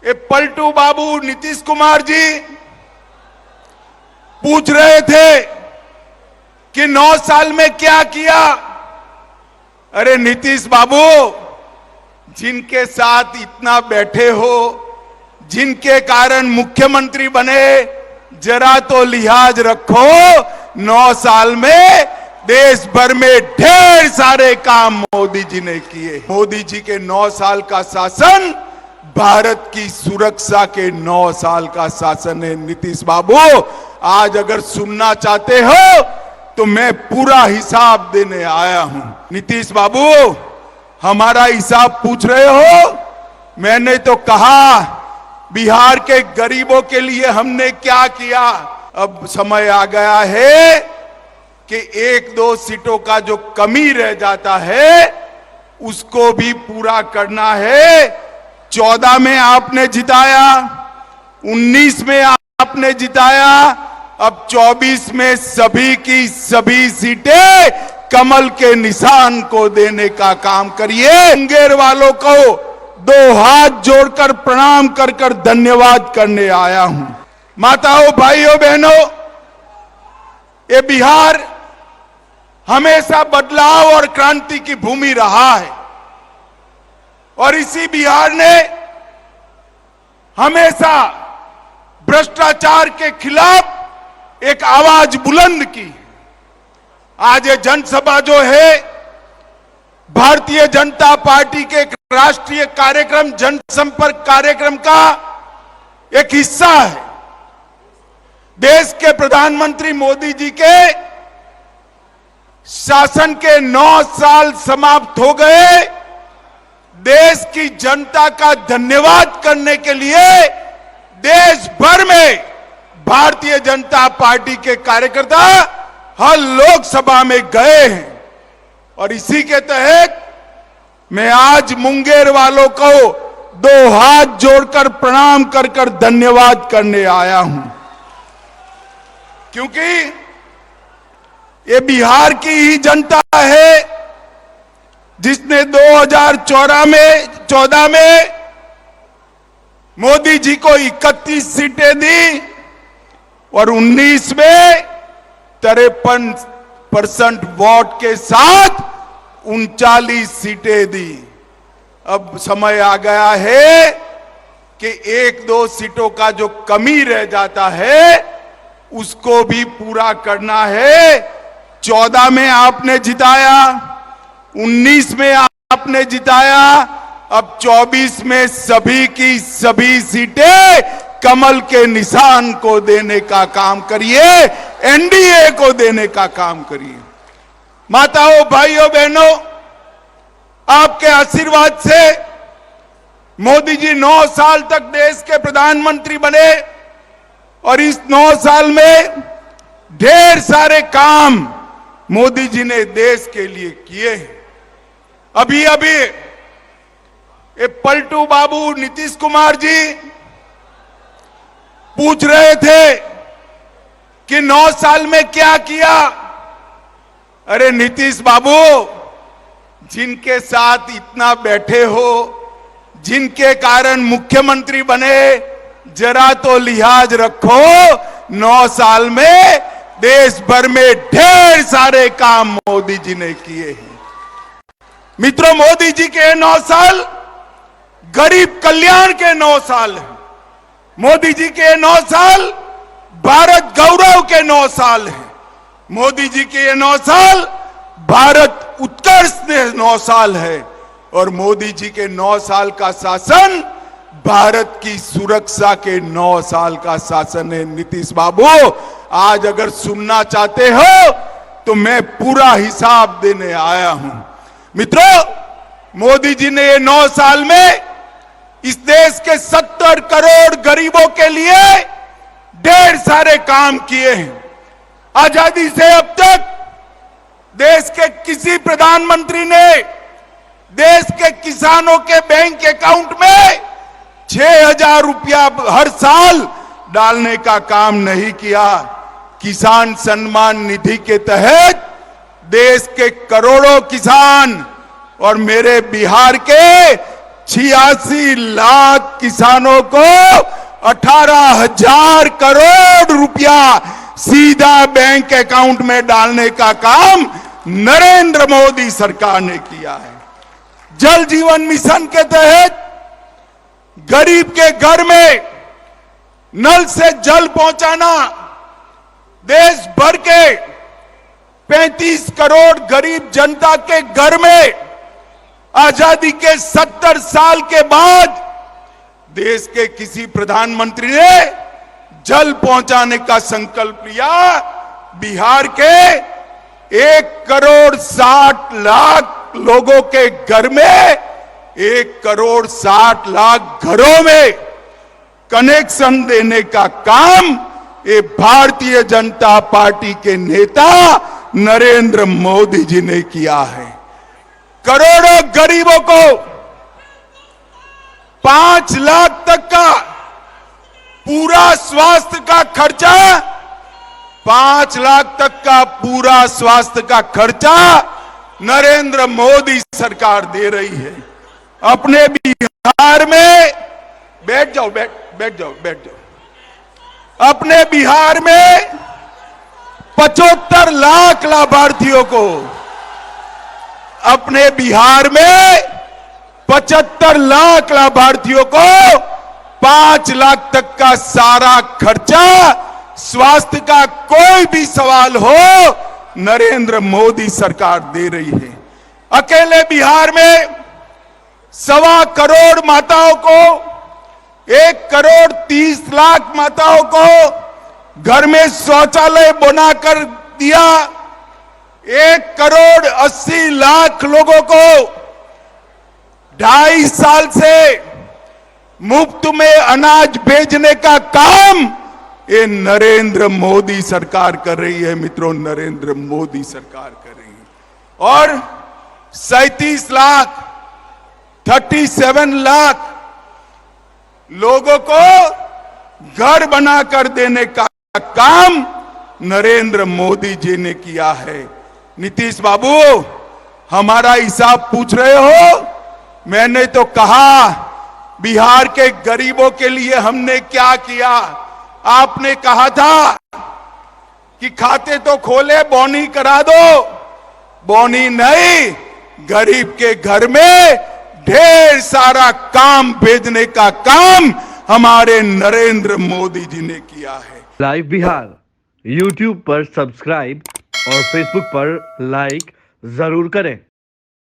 ये पलटू बाबू नीतीश कुमार जी पूछ रहे थे कि 9 साल में क्या किया। अरे नीतीश बाबू, जिनके साथ इतना बैठे हो, जिनके कारण मुख्यमंत्री बने, जरा तो लिहाज रखो। 9 साल में देश भर में ढेर सारे काम मोदी जी ने किए। मोदी जी के 9 साल का शासन भारत की सुरक्षा के 9 साल का शासन है। नीतीश बाबू, आज अगर सुनना चाहते हो तो मैं पूरा हिसाब देने आया हूं। नीतीश बाबू, हमारा हिसाब पूछ रहे हो? मैंने तो कहा बिहार के गरीबों के लिए हमने क्या किया। अब समय आ गया है कि 1-2 सीटों का जो कमी रह जाता है उसको भी पूरा करना है। 14 में आपने जिताया, 19 में आपने जिताया, अब 24 में सभी की सभी सीटें कमल के निशान को देने का काम करिए। मुंगेर वालों को 2 हाथ जोड़कर प्रणाम कर कर धन्यवाद करने आया हूं। माताओं, भाइयों, बहनों, ये बिहार हमेशा बदलाव और क्रांति की भूमि रहा है और इसी बिहार ने हमेशा भ्रष्टाचार के खिलाफ एक आवाज बुलंद की। आज ये जनसभा जो है भारतीय जनता पार्टी के राष्ट्रीय कार्यक्रम जनसंपर्क कार्यक्रम का एक हिस्सा है। देश के प्रधानमंत्री मोदी जी के शासन के 9 साल समाप्त हो गए। देश की जनता का धन्यवाद करने के लिए देश भर में भारतीय जनता पार्टी के कार्यकर्ता हर लोकसभा में गए हैं और इसी के तहत मैं आज मुंगेर वालों को 2 हाथ जोड़कर प्रणाम कर कर धन्यवाद करने आया हूं, क्योंकि ये बिहार की ही जनता है जिसने 2014 में मोदी जी को 31 सीटें दी और 19 में 53% वोट के साथ 39 सीटें दी। अब समय आ गया है कि 1-2 सीटों का जो कमी रह जाता है उसको भी पूरा करना है। 14 में आपने जिताया, 19 में आपने जिताया, अब 24 में सभी की सभी सीटें कमल के निशान को देने का काम करिए, एनडीए को देने का काम करिए। माताओं, भाइयों, बहनों, आपके आशीर्वाद से मोदी जी 9 साल तक देश के प्रधानमंत्री बने और इस 9 साल में ढेर सारे काम मोदी जी ने देश के लिए किए हैं। अभी ये पलटू बाबू नीतीश कुमार जी पूछ रहे थे कि 9 साल में क्या किया। अरे नीतीश बाबू, जिनके साथ इतना बैठे हो, जिनके कारण मुख्यमंत्री बने, जरा तो लिहाज रखो। 9 साल में देश भर में ढेर सारे काम मोदी जी ने किए हैं। मित्रों, मोदी जी के 9 साल गरीब कल्याण के 9 साल हैं। मोदी जी के 9 साल भारत गौरव के 9 साल हैं। मोदी जी के 9 साल भारत उत्कर्ष के 9 साल है और मोदी जी के 9 साल का शासन भारत की सुरक्षा के 9 साल का शासन है। नीतीश बाबू, आज अगर सुनना चाहते हो तो मैं पूरा हिसाब देने आया हूं। मित्रों, मोदी जी ने ये 9 साल में इस देश के 70 करोड़ गरीबों के लिए ढेर सारे काम किए हैं। आजादी से अब तक देश के किसी प्रधानमंत्री ने देश के किसानों के बैंक अकाउंट में 6,000 रुपया हर साल डालने का काम नहीं किया। किसान सम्मान निधि के तहत देश के करोड़ों किसान और मेरे बिहार के 86 लाख किसानों को 18,000 करोड़ रुपया सीधा बैंक अकाउंट में डालने का काम नरेंद्र मोदी सरकार ने किया है। जल जीवन मिशन के तहत गरीब के घर में नल से जल पहुंचाना, देश भर के 35 करोड़ गरीब जनता के घर में आजादी के 70 साल के बाद देश के किसी प्रधानमंत्री ने जल पहुंचाने का संकल्प लिया। बिहार के 1,60,00,000 लोगों के घर में 1,60,00,000 घरों में कनेक्शन देने का काम ये भारतीय जनता पार्टी के नेता नरेंद्र मोदी जी ने किया है। करोड़ों गरीबों को 5 लाख तक का पूरा स्वास्थ्य का खर्चा, 5 लाख तक का पूरा स्वास्थ्य का खर्चा नरेंद्र मोदी सरकार दे रही है। अपने बिहार में बैठ जाओ। अपने बिहार में 75 लाख लाभार्थियों को, अपने बिहार में 75 लाख लाभार्थियों को 5 लाख तक का सारा खर्चा, स्वास्थ्य का कोई भी सवाल हो, नरेंद्र मोदी सरकार दे रही है। अकेले बिहार में 1.25 करोड़ माताओं को, 1,30,00,000 माताओं को घर में शौचालय बनाकर दिया। 1,80,00,000 लोगों को 2.5 साल से मुफ्त में अनाज भेजने का काम ये नरेंद्र मोदी सरकार कर रही है। मित्रों, नरेंद्र मोदी सरकार कर रही है। और 37 लाख 37 लाख लोगों को घर बनाकर देने का काम नरेंद्र मोदी जी ने किया है। नीतीश बाबू, हमारा हिसाब पूछ रहे हो? मैंने तो कहा बिहार के गरीबों के लिए हमने क्या किया। आपने कहा था कि खाते तो खोले, बोनी करा दो। बोनी नहीं, गरीब के घर में ढेर सारा काम भेजने का काम हमारे नरेंद्र मोदी जी ने किया है। लाइव बिहार YouTube पर सब्सक्राइब और Facebook पर लाइक जरूर करें।